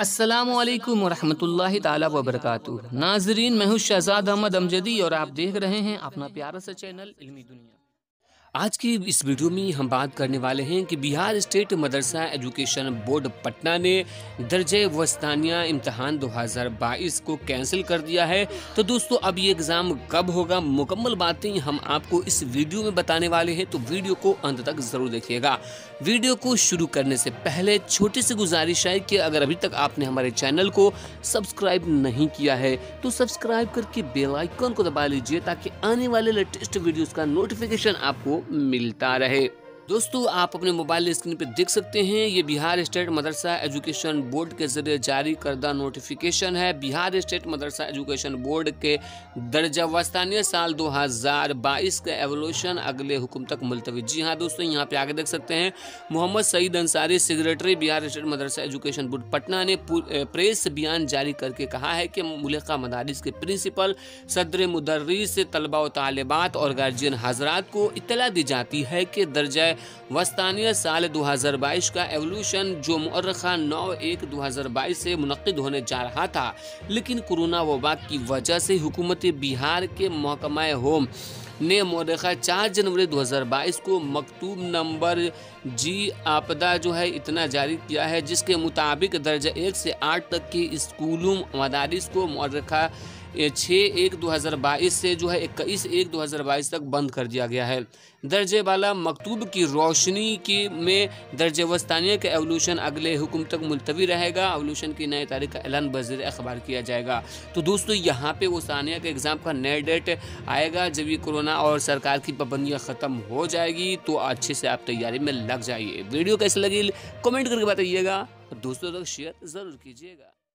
अस्सलामुअलैकुम वरहमतुल्लाहि ताला वबरकातुहू। नाजरीन, मैं हूँ शहजाद अहमद अमजदी और आप देख रहे हैं अपना प्यारा सा चैनल इल्मी दुनिया। आज की इस वीडियो में हम बात करने वाले हैं कि बिहार स्टेट मदरसा एजुकेशन बोर्ड पटना ने दर्जे वस्तानिया इम्तहान 2022 को कैंसिल कर दिया है। तो दोस्तों, अब ये एग्ज़ाम कब होगा, मुकम्मल बातें हम आपको इस वीडियो में बताने वाले हैं, तो वीडियो को अंत तक ज़रूर देखिएगा। वीडियो को शुरू करने से पहले छोटी सी गुजारिश है कि अगर अभी तक आपने हमारे चैनल को सब्सक्राइब नहीं किया है तो सब्सक्राइब करके बेल आइकन को दबा लीजिए ताकि आने वाले लेटेस्ट वीडियोस का नोटिफिकेशन आपको मिलता रहे। दोस्तों, आप अपने मोबाइल स्क्रीन पर देख सकते हैं, ये बिहार स्टेट मदरसा एजुकेशन बोर्ड के जरिए जारी करदा नोटिफिकेशन है। बिहार स्टेट मदरसा एजुकेशन बोर्ड के दर्जा वस्तानिया साल 2022 का एवोल्यूशन अगले हुक्म तक मुलतवी। जी हाँ दोस्तों, यहाँ पे आगे देख सकते हैं, मोहम्मद सईद अंसारी सेक्रेटरी बिहार स्टेट मदरसा एजुकेशन बोर्ड पटना ने प्रेस बयान जारी करके कहा है कि मुल्का मदारिस के प्रिंसिपल, सदर मुदर्रिस, तलबा व तालिबात और गार्जियन हजरात को इत्तला दी जाती है कि दर्जा वस्तानिया साल 2022 का एवोल्यूशन जो मुअर्रखा 9/1/2022 से मुनक्किद होने जा रहा था, लेकिन कोरोना वबा की वजह से हुकूमत बिहार के महकमा होम ने मुअर्रखा 4 जनवरी 2022 को मकतूब नंबर जी आपदा जो है इतना जारी किया है, जिसके मुताबिक दर्जा 1 से 8 तक के स्कूलों मदारिस को मुअर्रखा 6/1/2022 से जो है 21/1/2022 तक बंद कर दिया गया है। दर्जे वाला मकतूब की रोशनी में दर्जे वस्तानिया का एवोल्यूशन अगले हुक्म तक मुलतवी रहेगा। एवोल्यूशन की नई तारीख का ऐलान बज़ीर अखबार किया जाएगा। तो दोस्तों, यहाँ पे वस्तानिया के एग्ज़ाम का नया डेट आएगा जब ये कोरोना और सरकार की पाबंदियाँ ख़त्म हो जाएगी, तो अच्छे से आप तैयारी में लग जाइए। वीडियो कैसे लगी कमेंट करके बताइएगा और दोस्तों तक शेयर ज़रूर कीजिएगा।